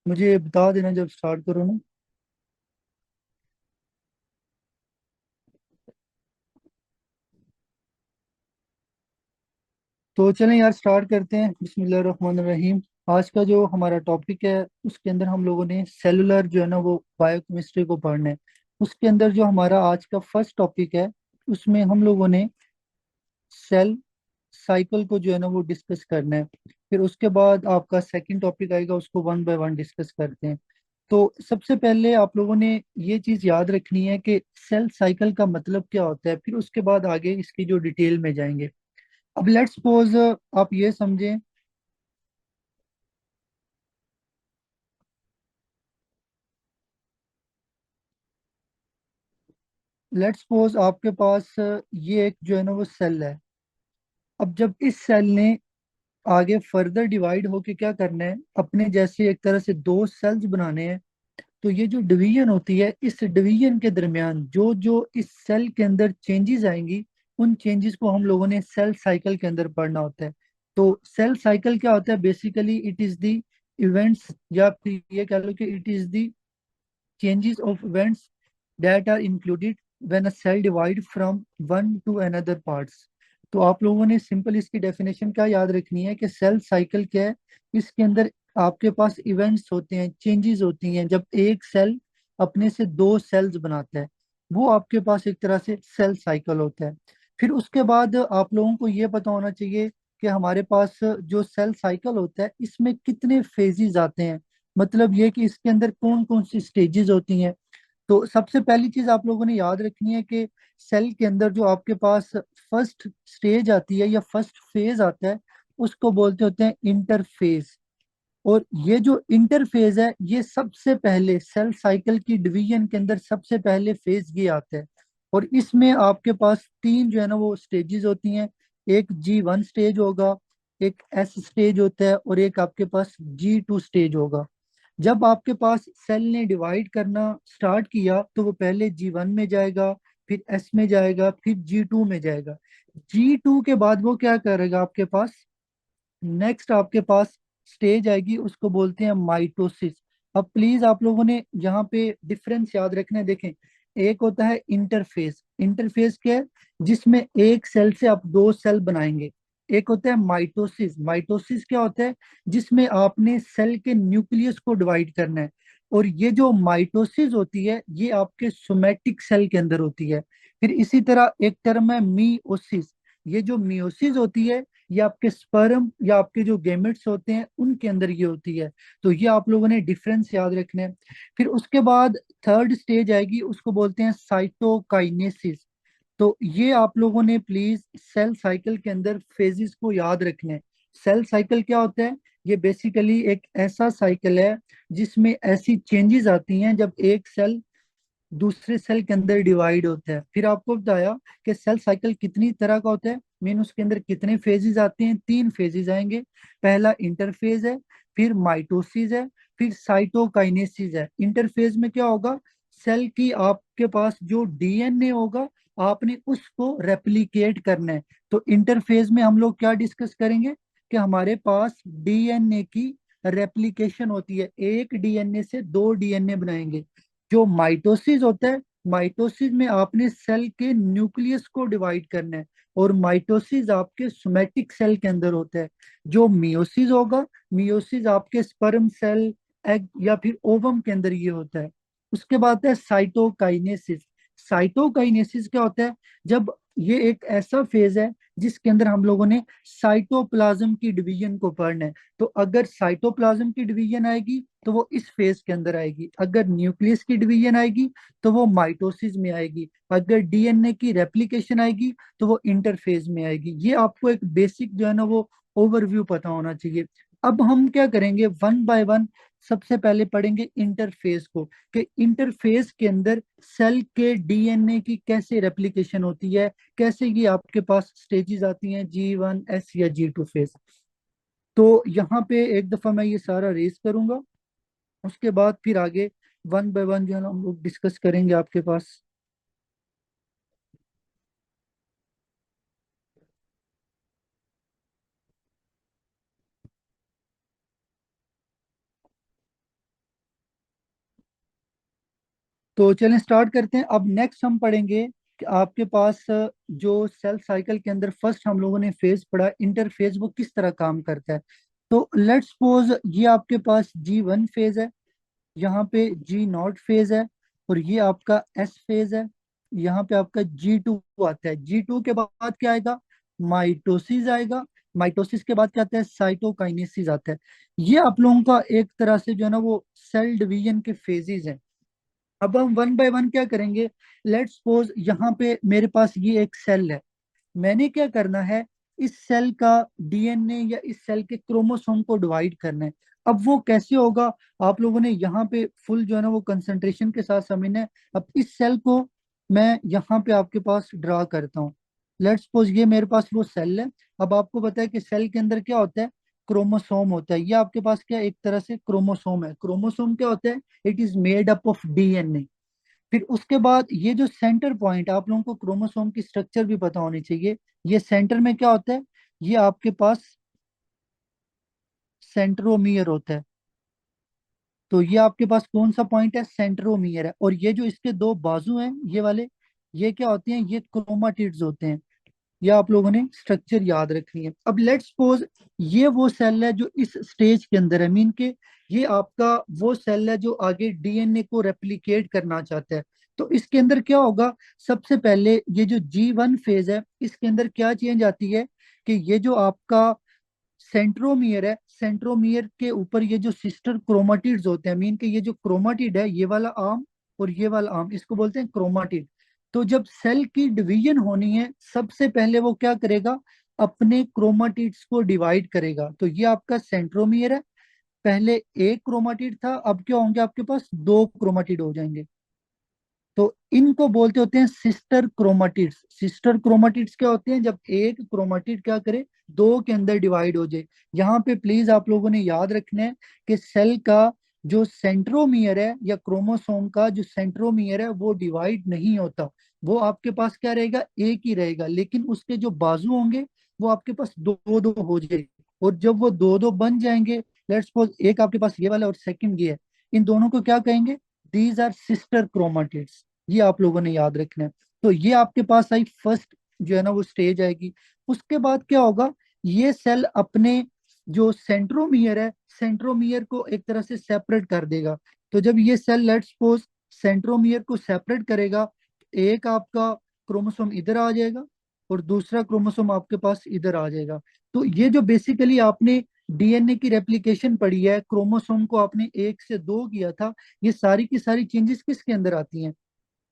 मुझे बता देना जब स्टार्ट करो ना। तो चलें यार, स्टार्ट करते हैं। बिस्मिल्लाहिर्रहमानिर्रहीम। आज का जो हमारा टॉपिक है उसके अंदर हम लोगों ने सेलुलर जो है ना वो बायोकेमिस्ट्री को पढ़ना है। उसके अंदर जो हमारा आज का फर्स्ट टॉपिक है उसमें हम लोगों ने सेल साइकिल को जो है ना वो डिस्कस करना है। फिर उसके बाद आपका सेकंड टॉपिक आएगा, उसको वन बाय वन डिस्कस करते हैं। तो सबसे पहले आप लोगों ने ये चीज याद रखनी है कि सेल साइकिल का मतलब क्या होता है, फिर उसके बाद आगे इसकी जो डिटेल में जाएंगे। अब लेट्स सपोज आप ये समझें। लेट्स सपोज आपके पास ये एक जो है ना वो सेल है। अब जब इस सेल ने आगे फर्दर डिवाइड होके क्या करना है, अपने जैसे एक तरह से दो सेल्स बनाने हैं। तो ये जो डिवीजन होती है, इस डिवीजन के दरमियान जो जो इस सेल के अंदर चेंजेस आएंगी, उन चेंजेस को हम लोगों ने सेल साइकिल के अंदर पढ़ना होता है। तो सेल साइकिल क्या होता है? Basically it is the events, या फिर ये कह लो कि it is the changes of events that are included when a cell divide from one to another parts। तो आप लोगों ने सिंपल इसकी डेफिनेशन क्या याद रखनी है कि सेल साइकिल क्या है। इसके अंदर आपके पास इवेंट्स होते हैं, चेंजेस होती हैं। जब एक सेल अपने से दो सेल्स बनाता है, वो आपके पास एक तरह से सेल साइकिल होता है। फिर उसके बाद आप लोगों को ये पता होना चाहिए कि हमारे पास जो सेल साइकिल होता है इसमें कितने फेजेस आते हैं। मतलब ये कि इसके अंदर कौन कौन सी स्टेजेस होती हैं। तो सबसे पहली चीज आप लोगों ने याद रखनी है कि सेल के अंदर जो आपके पास फर्स्ट स्टेज आती है या फर्स्ट फेज आता है, उसको बोलते होते हैं इंटरफेज। और ये जो इंटरफेज है, ये सबसे पहले सेल साइकिल की डिवीजन के अंदर सबसे पहले फेज ये आता है। और इसमें आपके पास तीन जो है ना वो स्टेजेस होती हैं। एक G1 स्टेज होगा, एक S स्टेज होता है, और एक आपके पास G2 स्टेज होगा। जब आपके पास सेल ने डिवाइड करना स्टार्ट किया तो वो पहले G1 में जाएगा, फिर S में जाएगा, फिर G2 में जाएगा। G2 के बाद वो क्या करेगा, आपके पास नेक्स्ट आपके पास स्टेज आएगी, उसको बोलते हैं माइटोसिस। अब प्लीज आप लोगों ने यहाँ पे डिफरेंस याद रखना है। देखें, एक होता है इंटरफेस। इंटरफेस क्या है? जिसमें एक सेल से आप दो सेल बनाएंगे। एक होता है माइटोसिस। माइटोसिस क्या होता है? जिसमें आपने सेल के न्यूक्लियस को डिवाइड करना है। और ये जो माइटोसिस होती है ये आपके सोमेटिक सेल के अंदर होती है। फिर इसी तरह एक टर्म है मीओसिस। ये जो मियोसिस होती है, ये आपके स्पर्म या आपके जो गेमेट्स होते हैं उनके अंदर ये होती है। तो ये आप लोगों ने डिफरेंस याद रखने हैं। फिर उसके बाद थर्ड स्टेज आएगी, उसको बोलते हैं साइटोकाइनेसिस। तो ये आप लोगों ने प्लीज सेल साइकिल के अंदर फेजेस को याद रखना है। सेल साइकिल क्या होता है? ये बेसिकली एक ऐसा साइकिल है जिसमें ऐसी चेंजेस आती हैं जब एक सेल दूसरे सेल के अंदर डिवाइड होता है। फिर आपको बताया कि सेल साइकिल कितनी तरह का होता है, मीन उसके अंदर कितने फेजेस आते हैं। तीन फेजेस आएंगे। पहला इंटरफेज है, फिर माइटोसिस है, फिर साइटोकाइनेसिस है। इंटरफेज में क्या होगा? सेल की आपके पास जो डीएनए होगा, आपने उसको रेप्लिकेट करना है। तो इंटरफेज में हम लोग क्या डिस्कस करेंगे कि हमारे पास डीएनए की रेप्लिकेशन होती है। एक डीएनए से दो डीएनए बनाएंगे। जो माइटोसिस होता है, माइटोसिस में आपने सेल के न्यूक्लियस को डिवाइड करना है। और माइटोसिस आपके सोमेटिक सेल के अंदर होता है। जो मियोसिस होगा, मियोसिस आपके स्पर्म सेल, एग या फिर ओवम के अंदर ये होता है। उसके बाद है साइटोकाइनेसिस। साइटोकाइनेसिस क्या होता है? जब ये एक ऐसा फेज है जिसके अंदर हम लोगों ने साइटोप्लाज्म की डिवीजन को पढ़ना है। तो अगर साइटोप्लाज्म की डिवीजन आएगी तो वो इस फेज के अंदर आएगी। अगर न्यूक्लियस की डिवीजन आएगी तो वो माइटोसिस में आएगी। अगर डीएनए की रेप्लिकेशन आएगी तो वो इंटरफेज में आएगी। ये आपको एक बेसिक जो है ना वो ओवरव्यू पता होना चाहिए। अब हम क्या करेंगे, वन बाय वन सबसे पहले पढ़ेंगे इंटरफेस को, कि इंटरफेस के अंदर सेल के डीएनए की कैसे रेप्लिकेशन होती है, कैसे ये आपके पास स्टेजेस आती हैं, G1 S या G2 फेज। तो यहाँ पे एक दफा मैं ये सारा रेस करूंगा। उसके बाद फिर आगे वन बाय वन जो है ना हम लोग डिस्कस करेंगे आपके पास। तो चलें स्टार्ट करते हैं। अब नेक्स्ट हम पढ़ेंगे कि आपके पास जो सेल साइकिल के अंदर फर्स्ट हम लोगों ने फेज पढ़ा, इंटरफेज, वो किस तरह काम करता है। तो लेट्स सपोज ये आपके पास G1 फेज है, यहाँ पे G0 फेज है, और ये आपका S फेज है। यहाँ पे आपका G2 आता है। G2 के बाद क्या आएगा, माइटोसिस आएगा। माइटोसिस के बाद क्या आता है, साइटोकाइनेसिस आता है। ये आप लोगों का एक तरह से जो है ना वो सेल डिवीजन के फेजेस हैं। अब हम वन बाय वन क्या करेंगे। लेट्स सपोज यहाँ पे मेरे पास ये एक सेल है, मैंने क्या करना है, इस सेल का डीएनए या इस सेल के क्रोमोसोम को डिवाइड करना है। अब वो कैसे होगा, आप लोगों ने यहाँ पे फुल जो है ना वो कंसंट्रेशन के साथ समझना है। अब इस सेल को मैं यहाँ पे आपके पास ड्रा करता हूँ। लेट्स सपोज ये मेरे पास वो सेल है। अब आपको पता है कि सेल के अंदर क्या होता है, क्रोमोसोम होता है। ये आपके पास क्या एक तरह से क्रोमोसोम है। क्रोमोसोम क्या होता है, it is made up of DNA. फिर उसके बाद ये जो सेंटर पॉइंट, आप लोगों को क्रोमोसोम की स्ट्रक्चर भी पता होनी चाहिए। ये सेंटर में क्या होता है, ये आपके पास सेंट्रोमियर होता है। तो ये आपके पास कौन सा पॉइंट है, सेंट्रोमियर है। और ये जो इसके दो बाजू हैं ये वाले, ये क्या होते हैं, ये क्रोमाटिड्स होते हैं। ये आप लोगों ने स्ट्रक्चर याद रखनी है। अब लेट्स सपोज ये वो सेल है जो इस स्टेज के अंदर है, मीन के ये आपका वो सेल है जो आगे डीएनए को रेप्लिकेट करना चाहता है। तो इसके अंदर क्या होगा, सबसे पहले ये जो G1 फेज है, इसके अंदर क्या चेंज आती है कि ये जो आपका सेंट्रोमियर है, सेंट्रोमियर के ऊपर ये जो सिस्टर क्रोमाटिड्स होते हैं, मीन के ये जो क्रोमाटिड है, ये वाला आर्म और ये वाला आर्म, इसको बोलते हैं क्रोमाटिड। तो जब सेल की डिवीजन होनी है, सबसे पहले वो क्या करेगा, अपने क्रोमाटिड्स को डिवाइड करेगा। तो ये आपका सेंट्रोमियर है। पहले एक क्रोमाटिड था, अब क्या होंगे आपके पास, दो क्रोमाटिड हो जाएंगे। तो इनको बोलते होते हैं सिस्टर क्रोमाटिड्स। सिस्टर क्रोमाटिड्स क्या होते हैं, जब एक क्रोमाटिड क्या करे, दो के अंदर डिवाइड हो जाए। यहाँ पे प्लीज आप लोगों ने याद रखना है कि सेल का जो सेंट्रोमियर है या क्रोमोसोम का जो सेंट्रोमियर है वो डिवाइड नहीं होता। वो आपके पास क्या रहेगा, एक ही रहेगा, लेकिन उसके जो बाजू होंगे वो आपके पास दो दो हो जाएंगे। और जब वो दो दो बन जाएंगे, लेट्स सपोज एक आपके पास ये वाला और सेकंड ये है, इन दोनों को क्या कहेंगे, दीज आर सिस्टर क्रोमाटिड्स। ये आप लोगों ने याद रखना है। तो ये आपके पास आई फर्स्ट जो है ना वो स्टेज आएगी। उसके बाद क्या होगा, ये सेल अपने जो सेंट्रोमियर है, सेंट्रोमियर को एक तरह से सेपरेट कर देगा। तो जब ये सेल लेट्स सपोज सेंट्रोमियर को सेपरेट करेगा, एक आपका क्रोमोसोम इधर आ जाएगा और दूसरा क्रोमोसोम आपके पास इधर आ जाएगा। तो ये जो बेसिकली आपने डीएनए की रेप्लिकेशन पढ़ी है, क्रोमोसोम को आपने एक से दो किया था, ये सारी की सारी चेंजेस किसके अंदर आती हैं,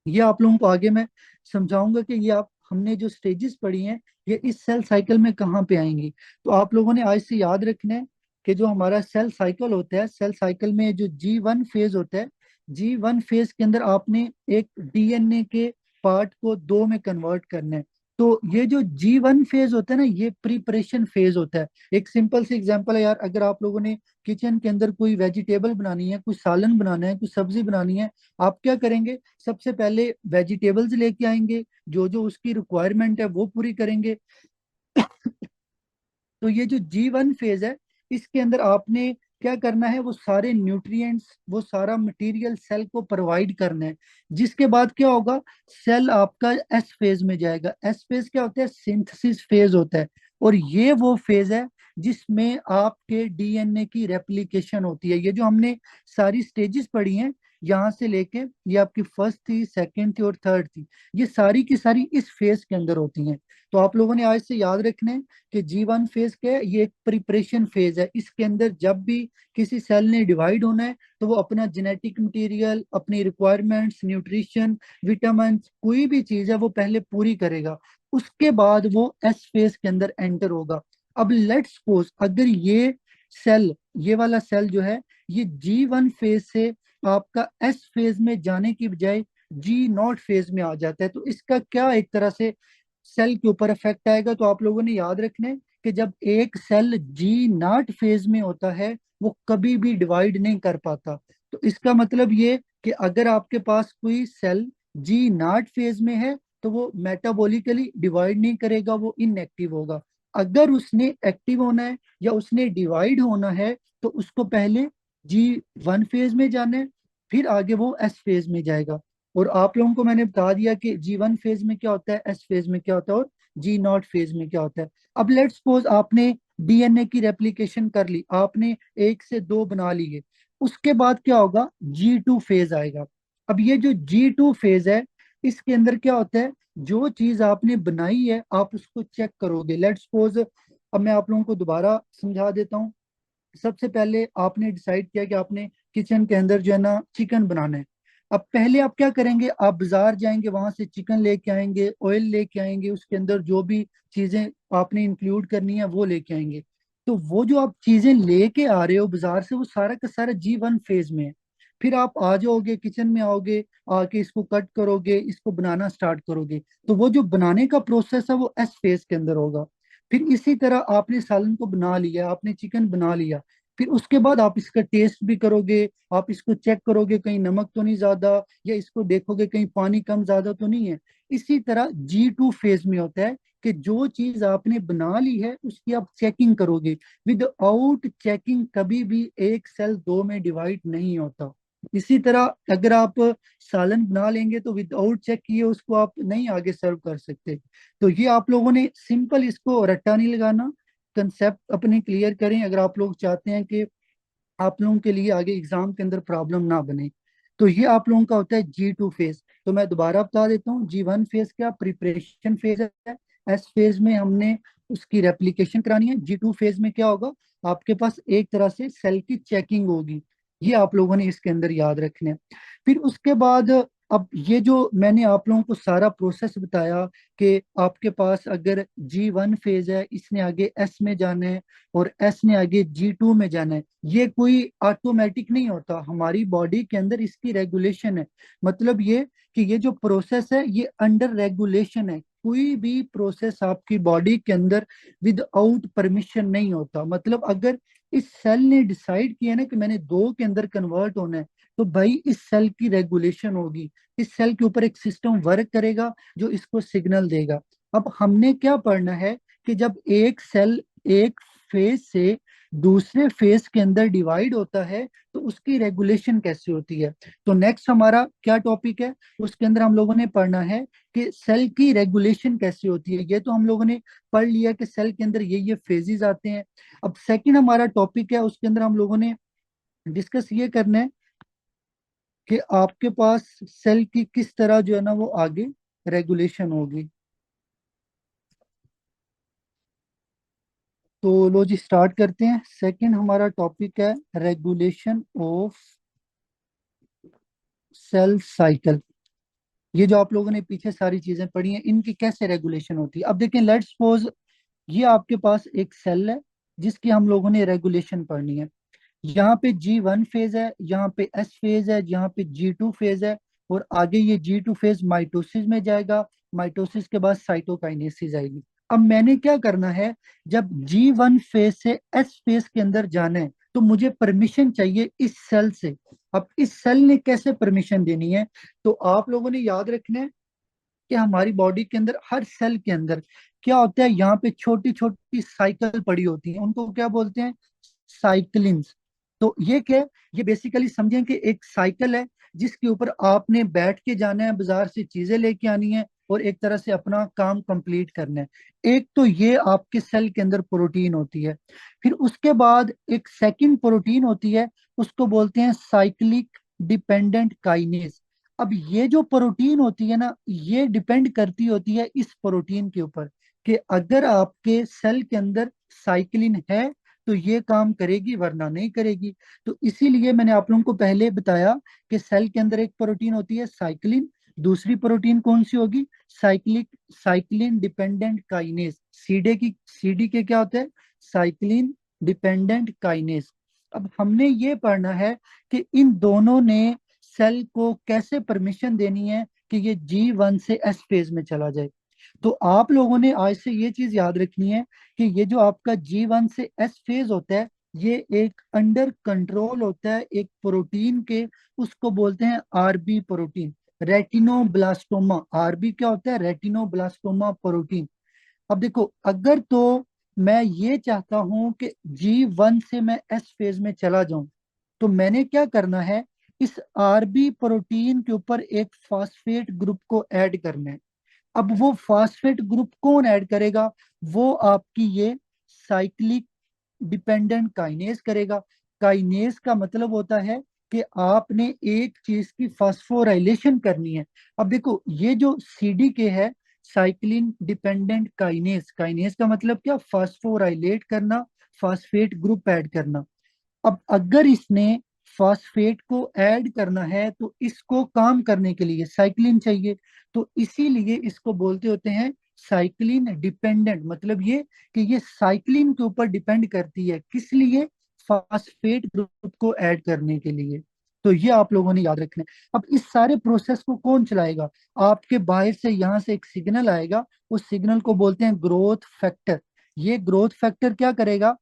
ये आप लोगों को आगे मैं समझाऊंगा कि ये आप हमने जो स्टेजेस पढ़ी हैं ये इस सेल साइकिल में कहाँ पे आएंगी। तो आप लोगों ने आज से याद रखना है कि जो हमारा सेल साइकिल होता है, सेल साइकिल में जो G1 फेज होता है, G1 फेज के अंदर आपने एक डीएनए के पार्ट को दो में कन्वर्ट करना है। तो ये जो G1 फेज होता है ना, ये प्रिपरेशन फेज होता है। एक सिंपल सी एग्जांपल है यार, अगर आप लोगों ने किचन के अंदर कोई वेजिटेबल बनानी है, कुछ सालन बनाना है, कुछ सब्जी बनानी है, आप क्या करेंगे, सबसे पहले वेजिटेबल्स लेके आएंगे, जो जो उसकी रिक्वायरमेंट है वो पूरी करेंगे। तो ये जो G1 फेज है, इसके अंदर आपने क्या करना है, वो सारे न्यूट्रिएंट्स, वो सारा मटेरियल सेल को प्रोवाइड करना है। जिसके बाद क्या होगा, सेल आपका एस फेज में जाएगा। एस फेज क्या होता है, सिंथेसिस फेज होता है। और ये वो फेज है जिसमें आपके डीएनए की रेप्लिकेशन होती है। ये जो हमने सारी स्टेजेस पढ़ी हैं, यहाँ से लेके ये आपकी फर्स्ट थी, सेकंड थी और थर्ड थी, ये सारी की सारी इस फेज के अंदर होती हैं। तो आप लोगों ने आज से याद रखना है कि G1 फेज क्या है, ये एक प्रिपरेशन फेज है। इसके अंदर जब भी किसी सेल ने डिवाइड होना है, तो वो अपना जेनेटिक मटेरियल, अपनी रिक्वायरमेंट्स, न्यूट्रिशन, विटामिन, कोई भी चीज है वो पहले पूरी करेगा। उसके बाद वो एस फेज के अंदर एंटर होगा। अब लेट्स सपोज अगर ये सेल, ये वाला सेल जो है, ये G1 फेज से आपका एस फेज में जाने की बजाय G0 फेज में आ जाता है, तो इसका क्या एक तरह से सेल के ऊपर इफेक्ट आएगा। तो आप लोगों ने याद रखना है कि जब एक सेल G0 फेज में होता है, वो कभी भी डिवाइड नहीं कर पाता। तो इसका मतलब ये कि अगर आपके पास कोई सेल G0 फेज में है, तो वो मेटाबॉलिकली डिवाइड नहीं करेगा, वो इनएक्टिव होगा। अगर उसने एक्टिव होना है या उसने डिवाइड होना है, तो उसको पहले G1 फेज में जाना है, फिर आगे वो एस फेज में जाएगा। और आप लोगों को मैंने बता दिया कि G1 फेज में क्या होता है, एस फेज में क्या होता है और G0 फेज में क्या होता है। अब लेट्स सपोज आपने डीएनए की रेप्लिकेशन कर ली, आपने एक से दो बना लिए, उसके बाद क्या होगा, G2 फेज आएगा। अब ये जो G2 फेज है, इसके अंदर क्या होता है, जो चीज आपने बनाई है आप उसको चेक करोगे। लेट्स सपोज, अब मैं आप लोगों को दोबारा समझा देता हूँ। सबसे पहले आपने डिसाइड किया कि आपने किचन के अंदर जो है ना चिकन बनाना है। अब पहले आप क्या करेंगे, आप बाजार जाएंगे, वहां से चिकन लेके आएंगे, ऑयल लेके आएंगे, उसके अंदर जो भी चीजें आपने इंक्लूड करनी है वो लेके आएंगे। तो वो जो आप चीजें लेके आ रहे हो बाजार से, वो सारा का सारा G1 फेज में है। फिर आप आ जाओगे, किचन में आओगे, आके इसको कट करोगे, इसको बनाना स्टार्ट करोगे। तो वो जो बनाने का प्रोसेस है वो एस फेज के अंदर होगा। फिर इसी तरह आपने सालन को बना लिया, आपने चिकन बना लिया, फिर उसके बाद आप इसका टेस्ट भी करोगे, आप इसको चेक करोगे कहीं नमक तो नहीं ज्यादा, या इसको देखोगे कहीं पानी कम ज्यादा तो नहीं है। इसी तरह G2 फेज में होता है कि जो चीज आपने बना ली है उसकी आप चेकिंग करोगे। विदाउट चेकिंग कभी भी एक सेल दो में डिवाइड नहीं होता। इसी तरह अगर आप सालन बना लेंगे तो विदाउट चेक किए उसको आप नहीं आगे सर्व कर सकते। तो ये आप लोगों ने सिंपल, इसको रट्टा नहीं लगाना, कंसेप्ट अपने क्लियर करें अगर आप लोग चाहते हैं कि आप लोगों के लिए आगे एग्जाम के अंदर प्रॉब्लम ना बने। तो ये आप लोगों का होता है G2 फेज। तो मैं दोबारा बता देता हूँ, G1 फेज क्या प्रिपरेशन फेज है, एस फेज में हमने उसकी रेप्लिकेशन करानी है, G2 फेज में क्या होगा, आपके पास एक तरह से सेल की चेकिंग होगी। ये आप लोगों ने इसके अंदर याद रखने हैं। फिर उसके बाद, अब ये जो मैंने आप लोगों को सारा प्रोसेस बताया कि आपके पास अगर G1 फेज है, इसने आगे एस में जाना है और एस ने आगे G2 में जाना है, ये कोई ऑटोमेटिक नहीं होता, हमारी बॉडी के अंदर इसकी रेगुलेशन है। मतलब ये कि ये जो प्रोसेस है ये अंडर रेगुलेशन है। कोई भी प्रोसेस आपकी बॉडी के अंदर विदाउट परमिशन नहीं होता। मतलब अगर इस सेल ने डिसाइड किया ना कि मैंने दो के अंदर कन्वर्ट होना है, तो भाई इस सेल की रेगुलेशन होगी, इस सेल के ऊपर एक सिस्टम वर्क करेगा जो इसको सिग्नल देगा। अब हमने क्या पढ़ना है कि जब एक सेल एक फेज से दूसरे फेज के अंदर डिवाइड होता है तो उसकी रेगुलेशन कैसे होती है। तो नेक्स्ट हमारा क्या टॉपिक है, उसके अंदर हम लोगों ने पढ़ना है कि सेल की रेगुलेशन कैसे होती है। ये तो हम लोगों ने पढ़ लिया कि सेल के अंदर ये फेजेस आते हैं। अब सेकंड हमारा टॉपिक है, उसके अंदर हम लोगों ने डिस्कस ये करना है कि आपके पास सेल की किस तरह जो है ना वो आगे रेगुलेशन होगी। तो लो जी स्टार्ट करते हैं। सेकंड हमारा टॉपिक है रेगुलेशन ऑफ सेल साइकिल। ये जो आप लोगों ने पीछे सारी चीजें पढ़ी हैं, इनकी कैसे रेगुलेशन होती है। अब देखें, लेट्स सपोज ये आपके पास एक सेल है जिसकी हम लोगों ने रेगुलेशन पढ़नी है। यहाँ पे G1 फेज है, यहाँ पे एस फेज है, यहाँ पे G2 फेज है, और आगे ये G2 फेज माइटोसिस में जाएगा। माइटोसिस के बाद साइटोकाइनेसिस आएगी। अब मैंने क्या करना है, जब G1 फेज से एस फेज के अंदर जाना है तो मुझे परमिशन चाहिए इस सेल से। अब इस सेल ने कैसे परमिशन देनी है, तो आप लोगों ने याद रखना है कि हमारी बॉडी के अंदर हर सेल के अंदर क्या होता है, यहाँ पे छोटी छोटी साइकिल पड़ी होती है, उनको क्या बोलते हैं, साइकिलिंस। तो ये क्या है, ये बेसिकली समझें कि एक साइकिल है जिसके ऊपर आपने बैठ के जाना है, बाजार से चीजें लेके आनी है और एक तरह से अपना काम कंप्लीट करना है। एक तो ये आपके सेल के अंदर प्रोटीन होती है। फिर उसके बाद एक सेकंड प्रोटीन होती है, उसको बोलते हैं साइक्लिक डिपेंडेंट काइनेज। अब ये जो प्रोटीन होती है ना, ये डिपेंड करती होती है इस प्रोटीन के ऊपर कि अगर आपके सेल के अंदर साइक्लिन है तो ये काम करेगी वरना नहीं करेगी। तो इसीलिए मैंने आप लोगों को पहले बताया कि सेल के अंदर एक प्रोटीन होती है साइक्लिन, दूसरी प्रोटीन कौन सी होगी, cyclic cyclin dependent kinase. CD के क्या होता है, साइक्लिन डिपेंडेंट काइनेज। अब हमने ये पढ़ना है कि इन दोनों ने सेल को कैसे परमिशन देनी है कि ये G1 से एस फेज में चला जाए। तो आप लोगों ने आज से ये चीज याद रखनी है कि ये जो आपका G1 से एस फेज होता है, ये एक अंडर कंट्रोल होता है एक प्रोटीन के, उसको बोलते हैं आरबी प्रोटीन, रेटिनोब्लास्टोमा। आरबी क्या होता है, रेटिनोब्लास्टोमा प्रोटीन। अब देखो, अगर तो मैं ये चाहता हूं कि G1 से मैं एस फेज में चला जाऊं, तो मैंने क्या करना है, इस आरबी प्रोटीन के ऊपर एक फास्फेट ग्रुप को ऐड करना है। अब वो फास्फेट ग्रुप कौन ऐड करेगा? वो आपकी ये साइक्लिक डिपेंडेंट काइनेज करेगा। काइनेज का मतलब होता है कि आपने एक चीज की फास्फोराइलेशन करनी है। अब देखो ये जो सीडीके है, साइक्लिन डिपेंडेंट काइनेज, काइनेज का मतलब क्या? फास्फोराइलेट करना, फास्फेट ग्रुप ऐड करना। अब अगर इसने फास्फेट को ऐड करना है तो इसको काम करने के लिए साइक्लिन चाहिए। तो इसीलिए इसको बोलते होते हैं साइक्लिन डिपेंडेंट। मतलब ये कि ये साइक्लिन के ऊपर डिपेंड करती है, किस लिए? फास्फेट ग्रुप को ऐड करने के लिए। तो ये आप लोगों ने याद रखना है। अब इस सारे प्रोसेस को कौन चलाएगा? आपके बाहर से यहाँ से एक सिग्नल आएगा, उस सिग्नल को बोलते हैं ग्रोथ फैक्टर। ये ग्रोथ फैक्टर क्या करेगा?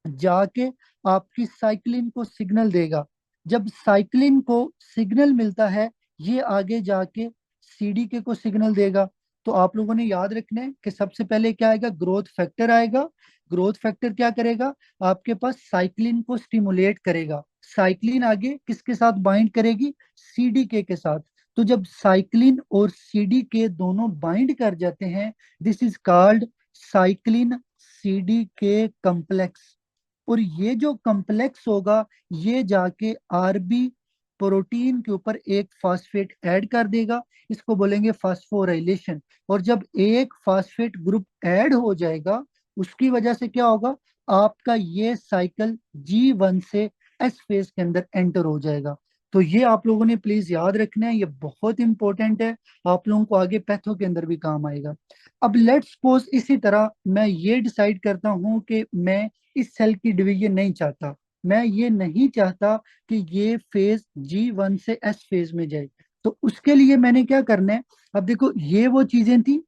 जाके आपकी साइक्लिन को सिग्नल देगा। जब साइक्लिन को सिग्नल मिलता है, ये आगे जाके सीडीके को सिग्नल देगा। तो आप लोगों ने याद रखना है कि सबसे पहले क्या आएगा? ग्रोथ फैक्टर आएगा। ग्रोथ फैक्टर क्या करेगा? आपके पास साइक्लिन को स्टिमुलेट करेगा। साइक्लिन आगे किसके साथ बाइंड करेगी? सीडीके के साथ। तो जब साइक्लिन और सीडीके दोनों बाइंड कर जाते हैं, this is called cyclin CDK complex. और ये जो कम्प्लेक्स होगा, ये जाके आरबी प्रोटीन के ऊपर एक फास्फेट ऐड कर देगा। इसको बोलेंगे फास्फोराइलेशन। और जब एक फास्फेट ग्रुप ऐड हो जाएगा, उसकी वजह से क्या होगा? आपका ये साइकिल G1 से एस फेज के अंदर एंटर हो जाएगा। तो ये आप लोगों ने प्लीज याद रखना है, ये बहुत इंपॉर्टेंट है। आप लोगों को आगे पैथो के अंदर भी काम आएगा। अब लेट्स सपोज इसी तरह मैं ये डिसाइड करता हूं कि मैं इस सेल की डिवीजन नहीं चाहता। मैं ये नहीं चाहता कि ये फेज G1 से एस फेज में जाए। तो उसके लिए मैंने क्या करना है? अब देखो ये वो चीजें थी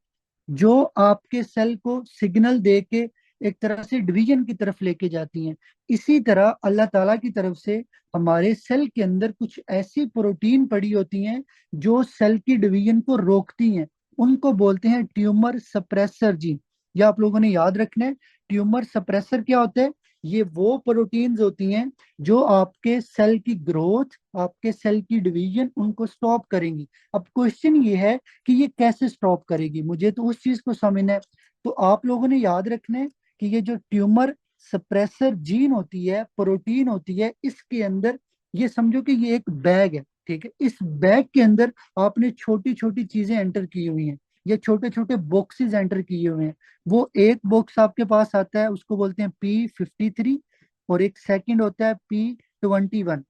जो आपके सेल को सिग्नल दे के एक तरह से डिवीजन की तरफ लेके जाती हैं। इसी तरह अल्लाह ताला की तरफ से हमारे सेल के अंदर कुछ ऐसी प्रोटीन पड़ी होती हैं जो सेल की डिवीजन को रोकती हैं। उनको बोलते हैं ट्यूमर सप्रेसर जीन। ये आप लोगों ने याद रखना है। ट्यूमर सप्रेसर क्या होता है? ये वो प्रोटीन्स होती हैं जो आपके सेल की ग्रोथ, आपके सेल की डिवीजन, उनको स्टॉप करेंगी। अब क्वेश्चन ये है कि ये कैसे स्टॉप करेगी, मुझे तो उस चीज को समझना है। तो आप लोगों ने याद रखना है कि ये जो ट्यूमर सप्रेसर जीन होती है, प्रोटीन होती है, इसके अंदर ये समझो कि ये एक बैग है। ठीक है, इस बैग के अंदर आपने छोटी छोटी चीजें एंटर की हुई हैं। ये छोटे छोटे बॉक्सेस एंटर किए हुए हैं। वो एक बॉक्स आपके पास आता है, उसको बोलते हैं P53। और एक सेकंड होता है P21।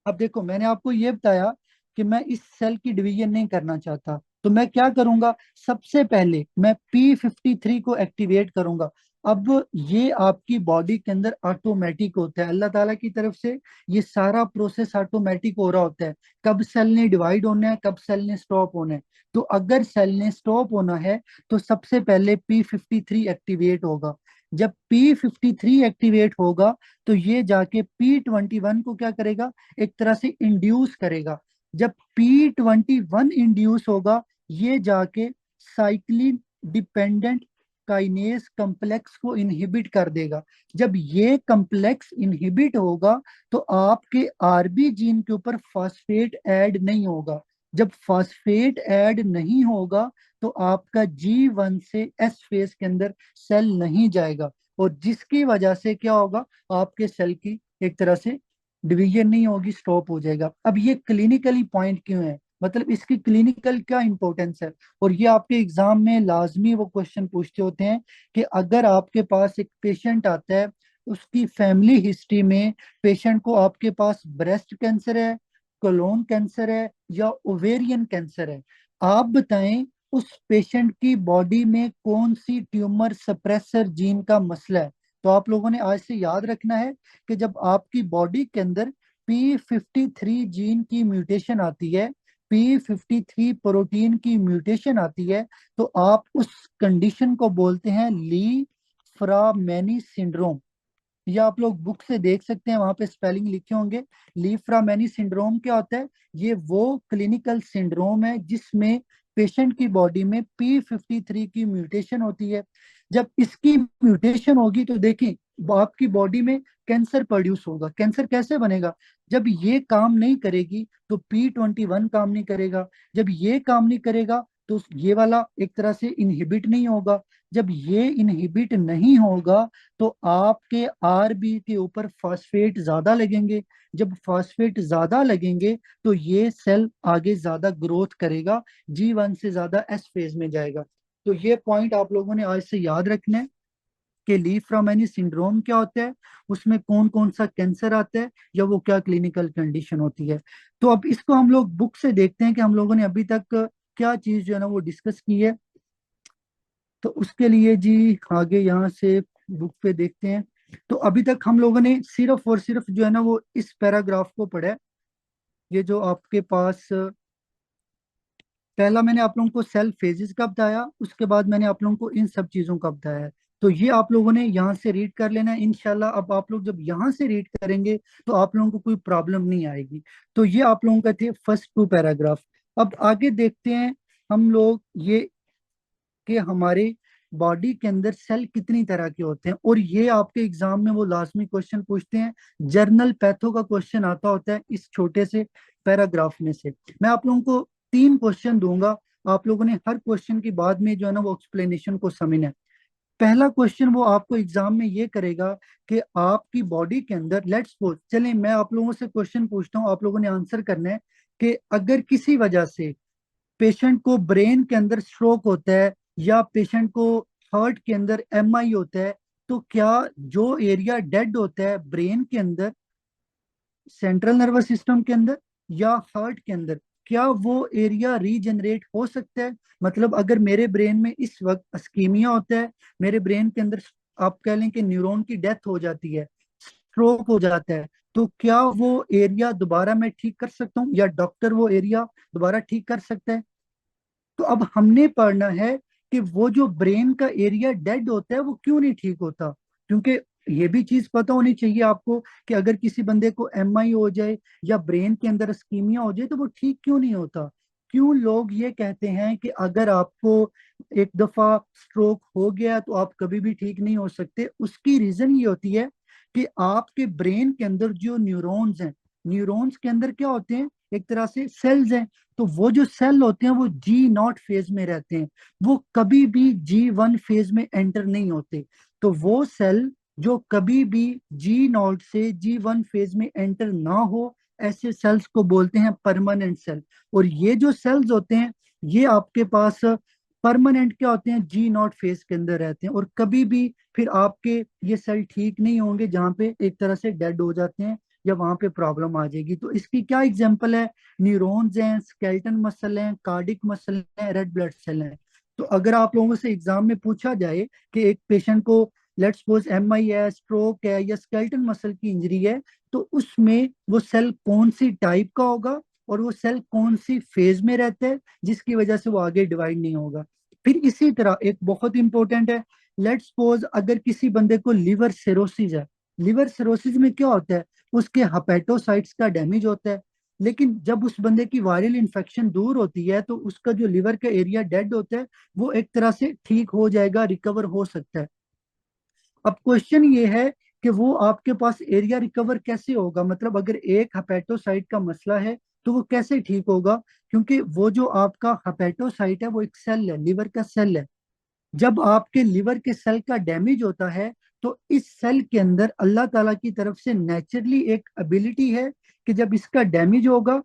अब देखो मैंने आपको ये बताया कि मैं इस सेल की डिवीजन नहीं करना चाहता, तो मैं क्या करूंगा? सबसे पहले मैं P53 को एक्टिवेट करूंगा। अब ये आपकी बॉडी के अंदर ऑटोमेटिक होता है, अल्लाह ताला की तरफ से ये सारा प्रोसेस ऑटोमेटिक हो रहा होता है। कब सेल ने डिवाइड होना है, कब सेल ने स्टॉप होना है। तो अगर सेल ने स्टॉप होना है तो सबसे पहले P53 एक्टिवेट होगा। जब P53 एक्टिवेट होगा तो ये जाके P21 को क्या करेगा? एक तरह से इंड्यूस करेगा। जब P21 इंड्यूस होगा, ये जाके साइक्लिन डिपेंडेंट काइनेज कम्प्लेक्स को इनहिबिट कर देगा। जब ये कम्प्लेक्स इनहिबिट होगा तो आपके आरबी जीन के ऊपर फास्फेट ऐड नहीं होगा। जब फास्फेट ऐड नहीं होगा तो आपका G1 से एस फेज के अंदर सेल नहीं जाएगा। और जिसकी वजह से क्या होगा? आपके सेल की एक तरह से डिवीजन नहीं होगी, स्टॉप हो जाएगा। अब ये क्लिनिकली पॉइंट क्यों है, मतलब इसकी क्लिनिकल क्या इंपॉर्टेंस है? और ये आपके एग्जाम में लाजमी वो क्वेश्चन पूछते होते हैं कि अगर आपके पास एक पेशेंट आता है, उसकी फैमिली हिस्ट्री में पेशेंट को आपके पास ब्रेस्ट कैंसर है, कोलोन कैंसर है, या ओवेरियन कैंसर है, आप बताएं उस पेशेंट की बॉडी में कौन सी ट्यूमर सप्रेसर जीन का मसला है। तो आप लोगों ने आज से याद रखना है कि जब आपकी बॉडी के अंदर P53 जीन की म्यूटेशन आती है, P53 प्रोटीन की म्यूटेशन आती है, तो आप उस कंडीशन को बोलते हैं ली फ्रामेनी सिंड्रोम। या आप लोग बुक से देख सकते हैं, वहां पे स्पेलिंग लिखे होंगे। लीफ्रामेनी सिंड्रोम क्या होता है? ये वो क्लिनिकल सिंड्रोम है जिसमें पेशेंट की बॉडी में P53 की म्यूटेशन होती है। जब इसकी म्यूटेशन होगी तो देखिए आपकी बॉडी में कैंसर प्रोड्यूस होगा। कैंसर कैसे बनेगा? जब ये काम नहीं करेगी तो P21 काम नहीं करेगा। जब ये काम नहीं करेगा तो ये वाला एक तरह से इनहिबिट नहीं होगा। जब ये इनहिबिट नहीं होगा तो आपके आरबी के ऊपर फास्फेट ज्यादा लगेंगे। जब फास्फेट ज्यादा लगेंगे तो ये सेल आगे ज्यादा ग्रोथ करेगा, G1 से ज्यादा एस फेज में जाएगा। तो ये पॉइंट आप लोगों ने आज से याद रखना है कि लीफ-रोमेनी सिंड्रोम क्या होता है, उसमें कौन कौन सा कैंसर आता है, या वो क्या क्लिनिकल कंडीशन होती है। तो अब इसको हम लोग बुक से देखते हैं कि हम लोगों ने अभी तक क्या चीज जो है ना वो डिस्कस की है। तो उसके लिए जी आगे यहाँ से बुक पे देखते हैं। तो अभी तक हम लोगों ने सिर्फ और सिर्फ जो है ना वो इस पैराग्राफ को पढ़ा है। ये जो आपके पास पहला मैंने आप लोगों को सेल फेजेस का बताया, उसके बाद मैंने आप लोगों को इन सब चीजों का बताया है। तो ये आप लोगों ने यहाँ से रीड कर लेना है इंशाल्लाह। अब आप लोग जब यहाँ से रीड करेंगे तो आप लोगों को कोई प्रॉब्लम नहीं आएगी। तो ये आप लोगों का थे फर्स्ट 2 पैराग्राफ। अब आगे देखते हैं हम लोग ये कि हमारे बॉडी के अंदर सेल कितनी तरह के होते हैं, और ये आपके एग्जाम में वो लाजमी क्वेश्चन पूछते हैं। जर्नल पैथो का क्वेश्चन आता होता है इस छोटे से पैराग्राफ में से। मैं आप लोगों को 3 क्वेश्चन दूंगा, आप लोगों ने हर क्वेश्चन की बाद में जो है ना वो एक्सप्लेनेशन को समझना है। पहला क्वेश्चन वो आपको एग्जाम में ये करेगा कि आपकी बॉडी के अंदर, लेट्स सपोज, चलिए मैं आप लोगों से क्वेश्चन पूछता हूँ, आप लोगों ने आंसर करना है कि अगर किसी वजह से पेशेंट को ब्रेन के अंदर स्ट्रोक होता है या पेशेंट को हार्ट के अंदर एमआई होता है, तो क्या जो एरिया डेड होता है ब्रेन के अंदर, सेंट्रल नर्वस सिस्टम के अंदर या हार्ट के अंदर, क्या वो एरिया रीजनरेट हो सकता है? मतलब अगर मेरे ब्रेन में इस वक्त अस्कीमिया होता है, मेरे ब्रेन के अंदर आप कह लें कि न्यूरॉन की डेथ हो जाती है, स्ट्रोक हो जाता है, तो क्या वो एरिया दोबारा मैं ठीक कर सकता हूँ, या डॉक्टर वो एरिया दोबारा ठीक कर सकता है? तो अब हमने पढ़ना है कि वो जो ब्रेन का एरिया डेड होता है वो क्यों नहीं ठीक होता। क्योंकि ये भी चीज पता होनी चाहिए आपको कि अगर किसी बंदे को एमआई हो जाए या ब्रेन के अंदर स्कीमिया हो जाए तो वो ठीक क्यों नहीं होता। क्यों लोग ये कहते हैं कि अगर आपको एक दफा स्ट्रोक हो गया तो आप कभी भी ठीक नहीं हो सकते? उसकी रीजन ये होती है कि आपके ब्रेन के अंदर जो न्यूरॉन्स हैं, न्यूरॉन्स के अंदर क्या होते हैं, एक तरह से सेल्स हैं। तो वो जो सेल होते हैं वो G0 फेज में रहते हैं, वो कभी भी G1 फेज में एंटर नहीं होते। तो वो सेल जो कभी भी G0 से G1 फेज में एंटर ना हो, ऐसे सेल्स को बोलते हैं परमानेंट सेल। और ये जो सेल्स होते हैं ये आपके पास परमानेंट क्या होते हैं, G0 फेज के अंदर रहते हैं, और कभी भी फिर आपके ये सेल ठीक नहीं होंगे जहाँ पे एक तरह से डेड हो जाते हैं या वहां पे प्रॉब्लम आ जाएगी। तो इसकी क्या एग्जांपल है? न्यूरॉन्स हैं, स्केलेटन मसल हैं, कार्डिक मसल हैं, रेड ब्लड सेल हैं। तो अगर आप लोगों से एग्जाम में पूछा जाए कि एक पेशेंट को लेट्स सपोज एमआई है, स्ट्रोक है, या स्केलेटन मसल की इंजरी है, तो उसमें वो सेल कौन सी टाइप का होगा और वो सेल कौन सी फेज में रहता है जिसकी वजह से वो आगे डिवाइड नहीं होगा। फिर इसी तरह एक बहुत इंपॉर्टेंट है, लेट्स सपोज अगर किसी बंदे को लिवर सिरोसिस है। लिवर सिरोसिस में क्या होता है, उसके हेपेटोसाइट्स का डैमेज होता है। लेकिन जब उस बंदे की वायरल इन्फेक्शन दूर होती है तो उसका जो लिवर का एरिया डेड होता है वो एक तरह से ठीक हो जाएगा, रिकवर हो सकता है। अब क्वेश्चन ये है कि वो आपके पास एरिया रिकवर कैसे होगा, मतलब अगर एक हेपेटोसाइट का मसला है तो वो कैसे ठीक होगा? क्योंकि वो जो आपका हेपेटोसाइट है वो एक सेल है, लिवर का सेल है। जब आपके लिवर के सेल का डैमेज होता है तो इस सेल के अंदर अल्लाह ताला की तरफ से नेचुरली एक एबिलिटी है कि जब इसका डैमेज होगा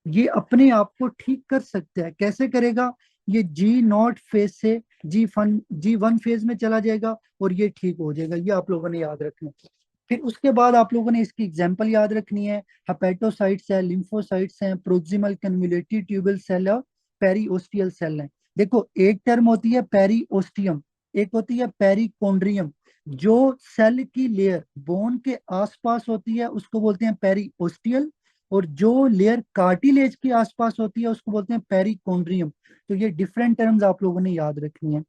ये अपने आप को ठीक कर सकता है। कैसे करेगा? ये G0 फेज से G1 फेज में चला जाएगा और ये ठीक हो जाएगा। ये आप लोगों ने याद रखना है। फिर उसके बाद आप लोगों ने इसकी एग्जाम्पल याद रखनी है। हेपेटोसाइट्स है, लिम्फोसाइट्स हैं, प्रोक्सिमल कन्वोल्यूटिव ट्यूबल सेल और पेरीओस्टियल सेल है। देखो एक टर्म होती है पेरीओस्टियम, एक होती है पेरिकोन्ड्रियम। जो सेल की लेयर बोन के आसपास होती है उसको बोलते हैं पेरीओस्टियल, और जो लेयर कार्टिलेज के आसपास होती है उसको बोलते हैं पेरिकोन्ड्रियम। तो ये डिफरेंट टर्म्स आप लोगों ने याद रखनी है।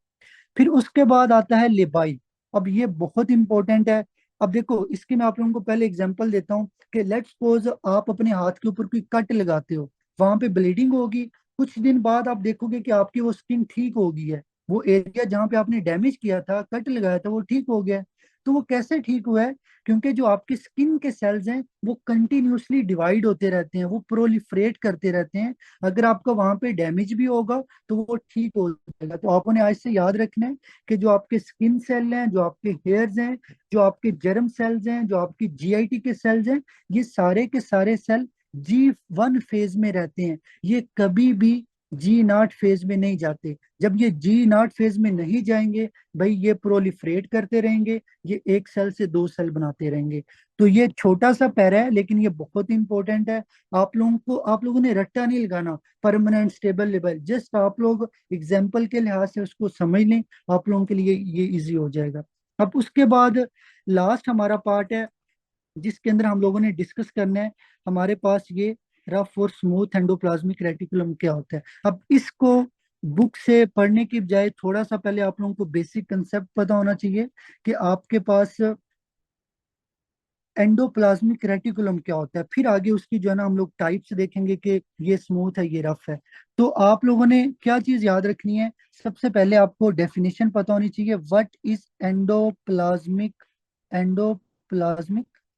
फिर उसके बाद आता है लेबाई। अब ये बहुत इंपॉर्टेंट है। अब देखो इसकी मैं आप लोगों को पहले एग्जांपल देता हूँ कि लेट्स सपोज आप अपने हाथ के ऊपर कोई कट लगाते हो, वहां पे ब्लीडिंग होगी, कुछ दिन बाद आप देखोगे कि आपकी वो स्किन ठीक हो गई है, वो एरिया जहाँ पे आपने डैमेज किया था, कट लगाया था, वो ठीक हो गया है। तो वो कैसे ठीक हुआ है? क्योंकि जो आपके स्किन के सेल्स हैं वो कंटिन्यूअसली डिवाइड होते रहते हैं, वो प्रोलिफरेट करते रहते हैं। अगर आपका वहां पे डैमेज भी होगा तो वो ठीक हो जाएगा। तो आपने आज से याद रखना है कि जो आपके स्किन सेल हैं, जो आपके हेयर्स हैं, जो आपके जर्म सेल्स हैं, जो आपकी जीआईटी के सेल्स हैं, ये सारे के सारे सेल G1 फेज में रहते हैं। ये कभी भी G0 फेज में नहीं जाते। जब ये G0 फेज में नहीं जाएंगे, भाई ये प्रोलिफरेट करते रहेंगे, ये एक सेल से दो सेल बनाते रहेंगे। तो ये छोटा सा पैरा है लेकिन ये बहुत इंपॉर्टेंट है। आप लोगों ने रट्टा नहीं लगाना परमानेंट स्टेबल लेवल, जस्ट आप लोग एग्जाम्पल के लिहाज से उसको समझ लें, आप लोगों के लिए ये इजी हो जाएगा। अब उसके बाद लास्ट हमारा पार्ट है जिसके अंदर हम लोगों ने डिस्कस करना है हमारे पास ये रफ और स्मूथ एंडोप्लाज्मिक रेटिकुलम क्या होता है। अब इसको बुक से पढ़ने की बजाय थोड़ा सा पहले आप लोगों को बेसिक कंसेप्ट पता होना चाहिए कि आपके पास एंडोप्लाज्मिक रेटिकुलम क्या होता है। फिर आगे उसकी जो है ना हम लोग टाइप्स देखेंगे कि ये स्मूथ है, ये रफ है। तो आप लोगों ने क्या चीज याद रखनी है, सबसे पहले आपको डेफिनेशन पता होनी चाहिए, व्हाट इज एंडोप्लाज्मिक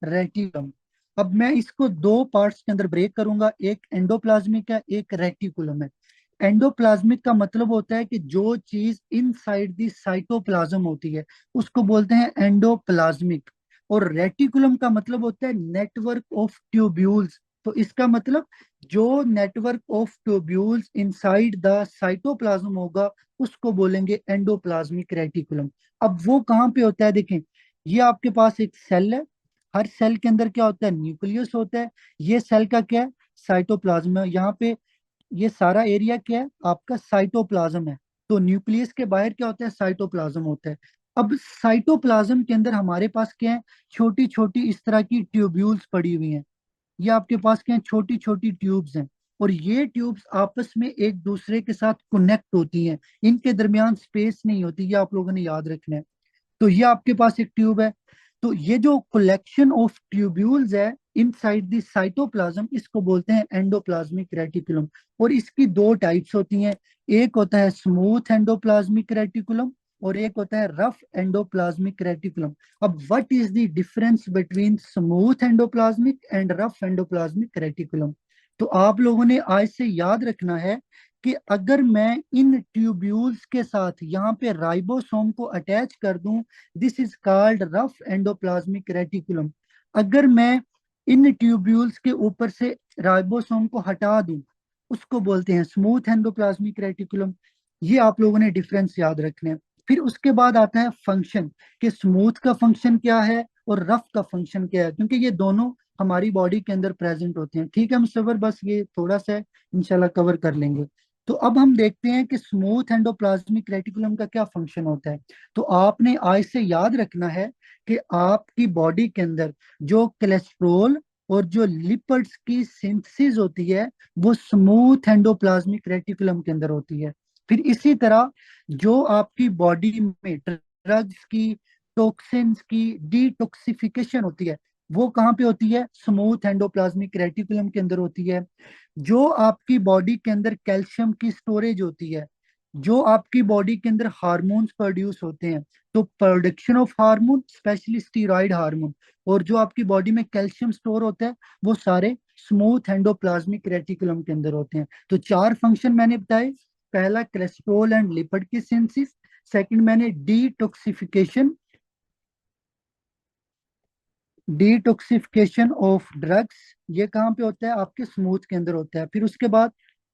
रेटिकुलम। अब मैं इसको दो पार्ट्स के अंदर ब्रेक करूंगा, एक एंडोप्लाज्मिक है, एक रेटिकुलम है। एंडोप्लाज्मिक का मतलब होता है कि जो चीज इनसाइड द साइटोप्लाज्म होती है उसको बोलते हैं एंडोप्लाज्मिक। और रेटिकुलम का मतलब होता है नेटवर्क ऑफ ट्यूब्यूल्स। तो इसका मतलब जो network of tubules inside the cytoplasm होगा उसको बोलेंगे एंडोप्लाज्मिक रेटिकुलम। अब वो कहाँ पे होता है, देखें, ये आपके पास एक सेल है, हर सेल के अंदर क्या होता है, न्यूक्लियस होता है। ये सेल का क्या है, साइटोप्लाज्म है। यहाँ पे ये सारा एरिया क्या है, आपका साइटोप्लाज्म है। तो न्यूक्लियस के बाहर क्या होता है, साइटोप्लाज्म होता है। अब साइटोप्लाज्म के अंदर हमारे पास क्या है, छोटी छोटी इस तरह की ट्यूब्यूल्स पड़ी हुई हैं। ये आपके पास क्या है, छोटी छोटी ट्यूब्स हैं। और ये ट्यूब्स आपस में एक दूसरे के साथ कनेक्ट होती हैं, इनके दरमियान स्पेस नहीं होती, ये आप लोगों ने याद रखना है। तो ये आपके पास एक ट्यूब है। तो ये जो कलेक्शन ऑफ ट्यूब्यूल्स है इनसाइड द साइटोप्लाज्म इसको बोलते हैं एंडोप्लाज्मिक रेटिकुलम। और इसकी दो टाइप्स होती हैं, एक होता है स्मूथ एंडोप्लाज्मिक रेटिकुलम और एक होता है रफ एंडोप्लाज्मिक रेटिकुलम। अब what is the difference between smooth endoplasmic and rough endoplasmic reticulum? तो आप लोगों ने आज से याद रखना है कि अगर मैं इन ट्यूब्यूल्स के साथ यहाँ पे राइबोसोम को अटैच कर दूं, this is called rough endoplasmic reticulum. अगर मैं इन ट्यूब्यूल्स के ऊपर से राइबोसोम को हटा दूं, उसको बोलते हैं स्मूथ एंडोप्लाज्मिक रेटिकुलम। ये आप लोगों ने डिफरेंस याद रखने हैं। फिर उसके बाद आता है फंक्शन, कि स्मूथ का फंक्शन क्या है और रफ का फंक्शन क्या है, क्योंकि ये दोनों हमारी बॉडी के अंदर प्रेजेंट होते हैं। ठीक है मुस्तफर, बस ये थोड़ा सा इंशाल्लाह कवर कर लेंगे। तो अब हम देखते हैं कि स्मूथ एंडोप्लाज्मिक रेटिकुलम का क्या फंक्शन होता है। तो आपने आज से याद रखना है कि आपकी बॉडी के अंदर जो कोलेस्ट्रोल और जो लिपिड्स की सिंथेसिस होती है वो स्मूथ एंडोप्लाज्मिक रेटिकुलम के अंदर होती है। फिर इसी तरह जो आपकी बॉडी में ड्रग्स की, टॉक्सिन्स की डिटॉक्सिफिकेशन होती है वो कहाँ पे होती है, स्मूथ एंडोप्लाज्मिक रेटिकुलम के अंदर होती है। जो आपकी बॉडी के अंदर कैल्शियम की स्टोरेज होती है, जो आपकी बॉडी के अंदर हार्मोन्स प्रोड्यूस होते हैं, तो production of hormone specially steroid hormone, और जो आपकी बॉडी में कैल्शियम स्टोर होता है वो सारे स्मूथ एंडोप्लाज्मिक रेटिकुलम के अंदर होते हैं। तो चार फंक्शन मैंने बताए, पहला कोलेस्ट्रॉल एंड लिपिड की सिंथेसिस, सेकंड मैंने डिटॉक्सिफिकेशन ऑफ ड्रग्स, ये कहाँ पे होता है, आपके स्मूथ के अंदर होता है। फिर उसके बाद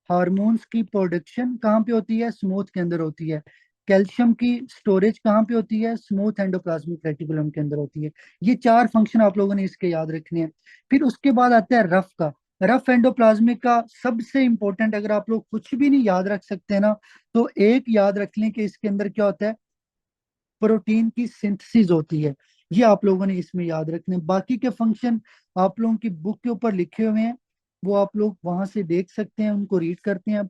हार्मोन्स की प्रोडक्शन कहाँ पे होती है, स्मूथ के अंदर होती है। कैल्शियम की स्टोरेज कहाँ पे होती है, स्मूथ एंडोप्लाज्मिक रेटिकुलम के अंदर होती है। ये चार फंक्शन आप लोगों ने इसके याद रखने हैं। फिर उसके बाद आता है रफ का। रफ एंडोप्लाज्मिक का सबसे इंपॉर्टेंट, अगर आप लोग कुछ भी नहीं याद रख सकते ना, तो एक याद रख लें कि इसके अंदर क्या होता है, प्रोटीन की सिंथेसिस होती है। ये आप लोगों ने इसमें याद रखने। बाकी के फंक्शन आप लोगों की बुक के ऊपर लिखे हुए हैं, वो आप लोग वहां से देख सकते हैं, उनको रीड करते हैं।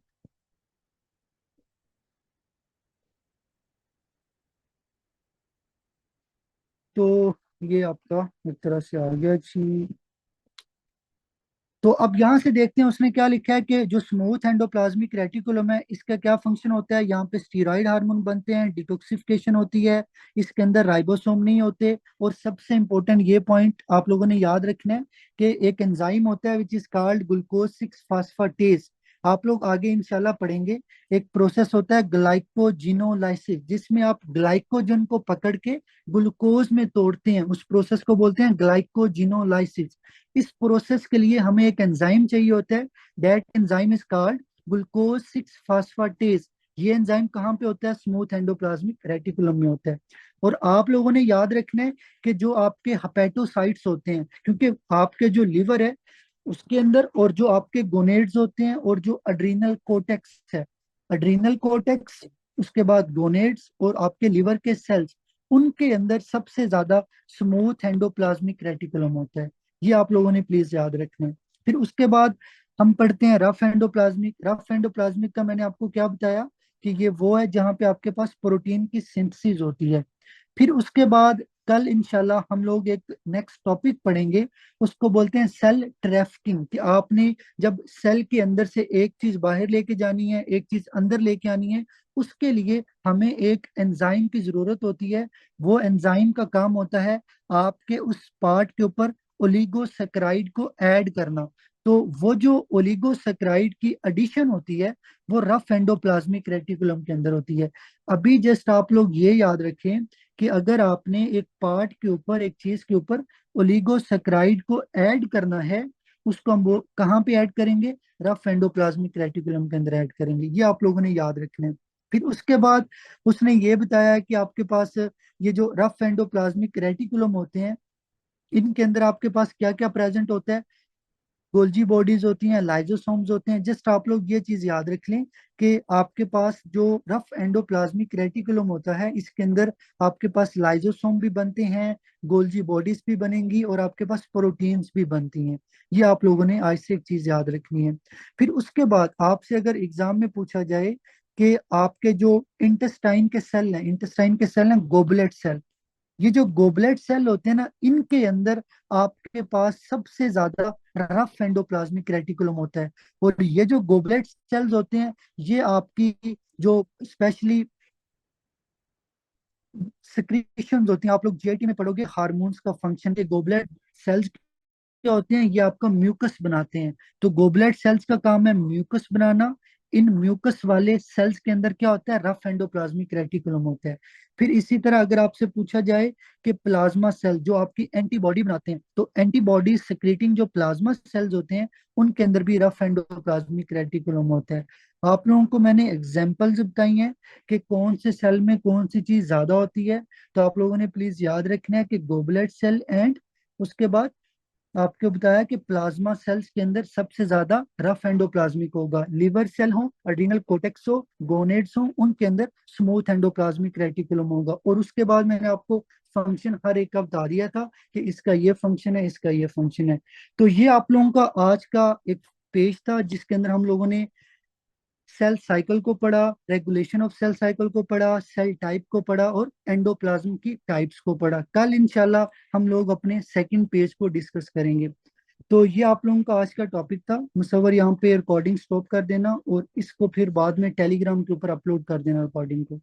तो ये आपका एक तरह से आ गया जी। तो अब यहाँ से देखते हैं उसने क्या लिखा है कि जो स्मूथ एंडोप्लाज्मिक रेटिकुलम है इसका क्या फंक्शन होता है। यहाँ पे स्टीरॉयड हार्मोन बनते हैं, डिटॉक्सिफिकेशन होती है, इसके अंदर राइबोसोम नहीं होते, और सबसे इंपॉर्टेंट ये पॉइंट आप लोगों ने याद रखना है कि एक एंजाइम होता है विच इज कॉल्ड ग्लूकोज 6 फास्फाटेज। आप लोग आगे इंशाल्लाह पढ़ेंगे। एक प्रोसेस होता है ग्लाइकोजिनोलाइसिस, जिसमें आप ग्लाइकोजन को पकड़ के ग्लूकोज में तोड़ते हैं, उस प्रोसेस को बोलते हैं ग्लाइकोजिनोलाइसिस। इस प्रोसेस के लिए हमें एक एंजाइम चाहिए होता है, that enzyme is called glucose 6 फास्फाटेज। ये एंजाइम कहाँ पे होता है? स्मूथ एंडोप्लाज्मिक रेटिकुलम में होता है। और आप लोगों ने याद रखना है कि जो आपके हेपेटोसाइट्स होते हैं, क्योंकि आपके जो लिवर है उसके अंदर, और जो आपके गोनेड्स होते हैं, और जो अड्रीनल कोर्टेक्स है, अड्रीनल कोर्टेक्स, उसके बाद गोनेड्स और आपके लिवर के सेल्स, उनके अंदर सबसे ज्यादा स्मूथ एंडोप्लाज्मिक रेटिकुलम होता है। ये आप लोगों ने प्लीज याद रखना है। फिर उसके बाद हम पढ़ते हैं रफ एंडोप्लाज्मिक। रफ एंडोप्लाज्मिक का मैंने आपको क्या बताया कि ये वो है जहाँ पे आपके पास प्रोटीन की सिंथेसिस होती है। फिर उसके बाद कल इंशाल्लाह हम लोग एक नेक्स्ट टॉपिक पढ़ेंगे, उसको बोलते हैं सेल ट्रैफिकिंग। कि आपने जब सेल के अंदर से एक चीज बाहर लेके जानी है, एक चीज अंदर लेके आनी है, उसके लिए हमें एक एंजाइम की जरूरत होती है। वो एंजाइम का काम होता है आपके उस पार्ट के ऊपर ओलिगोसेक्राइड को ऐड करना। तो वो जो ओलिगोसेक्राइड की एडिशन होती है वो रफ एंडोप्लाज्मिक रेटिकुलम के अंदर होती है। अभी जस्ट आप लोग ये याद रखें कि अगर आपने एक पार्ट के ऊपर, एक चीज के ऊपर ओलिगोसेक्राइड को ऐड करना है, उसको हम वो कहाँ पे ऐड करेंगे? रफ एंडोप्लाज्मिक रेटिकुलम के अंदर ऐड करेंगे। ये आप लोगों ने याद रखना है। फिर उसके बाद उसने ये बताया कि आपके पास ये जो रफ एंडोप्लाज्मिक रेटिकुलम होते हैं, इनके अंदर आपके पास क्या क्या प्रेजेंट होता है? गोल्जी बॉडीज होती हैं, लाइजोसोम्स होते हैं। जस्ट आप लोग ये चीज याद रख लें कि आपके पास जो रफ एंडोप्लाज्मिक रेटिकुलम होता है इसके अंदर आपके पास लाइजोसोम भी बनते हैं, गोल्जी बॉडीज भी बनेंगी, और आपके पास प्रोटीन्स भी बनती हैं। ये आप लोगों ने आज से एक चीज याद रखनी है। फिर उसके बाद आपसे अगर एग्जाम में पूछा जाए कि आपके जो इंटेस्टाइन के सेल हैं, इंटेस्टाइन के सेल हैं गोबलेट सेल, ये जो गोबलेट सेल होते हैं ना, इनके अंदर आपके पास सबसे ज्यादा रफ एंडोप्लाज्मिक रेटिकुलम होता है। और ये जो गोबलेट सेल्स होते हैं, ये आपकी जो स्पेशली सिक्रीशंस होती हैं, आप लोग जीआईटी में पढ़ोगे हार्मोन्स का फंक्शन, के गोबलेट सेल्स क्या होते हैं? ये आपका म्यूकस बनाते हैं। तो गोबलेट सेल्स का काम है म्यूकस बनाना। इन म्यूकस वाले सेल्स के अंदर क्या होता है? रफ एंडोप्लाज्मिक रेटिकुलम होता है। फिर इसी तरह अगर आपसे पूछा जाए कि प्लाज्मा सेल जो आपकी एंटीबॉडी बनाते हैं, तो एंटीबॉडी सिक्रेटिंग जो प्लाज्मा सेल्स होते हैं, उनके अंदर भी रफ एंडोप्लाज्मिक रेटिकुलम होता है। आप लोगों को मैंने एग्जाम्पल्स बताई हैं कि कौन से सेल में कौन सी चीज ज्यादा होती है। तो आप लोगों ने प्लीज याद रखना है कि गोबलेट सेल एंड उसके बाद आपको बताया कि प्लाज्मा सेल्स के अंदर सबसे ज्यादा रफ एंडोप्लाज्मिक होगा। लिवर सेल हो, अड्रीनल कोर्टेक्स हो, गोनेड्स हो, उनके अंदर स्मूथ एंडोप्लाज्मिक रेटिकुलम होगा। और उसके बाद मैंने आपको फंक्शन हर एक का बता दिया था कि इसका ये फंक्शन है, इसका ये फंक्शन है। तो ये आप लोगों का आज का एक पेज था जिसके अंदर हम लोगों ने सेल साइकिल को पढ़ा, रेगुलेशन ऑफ सेल साइकिल को पढ़ा, सेल टाइप को पढ़ा, और एंडोप्लाज्म की टाइप्स को पढ़ा। कल इंशाल्लाह हम लोग अपने सेकंड पेज को डिस्कस करेंगे। तो ये आप लोगों का आज का टॉपिक था। मुसव्वर यहाँ पे रिकॉर्डिंग स्टॉप कर देना, और इसको फिर बाद में टेलीग्राम के ऊपर अपलोड कर देना रिकॉर्डिंग को।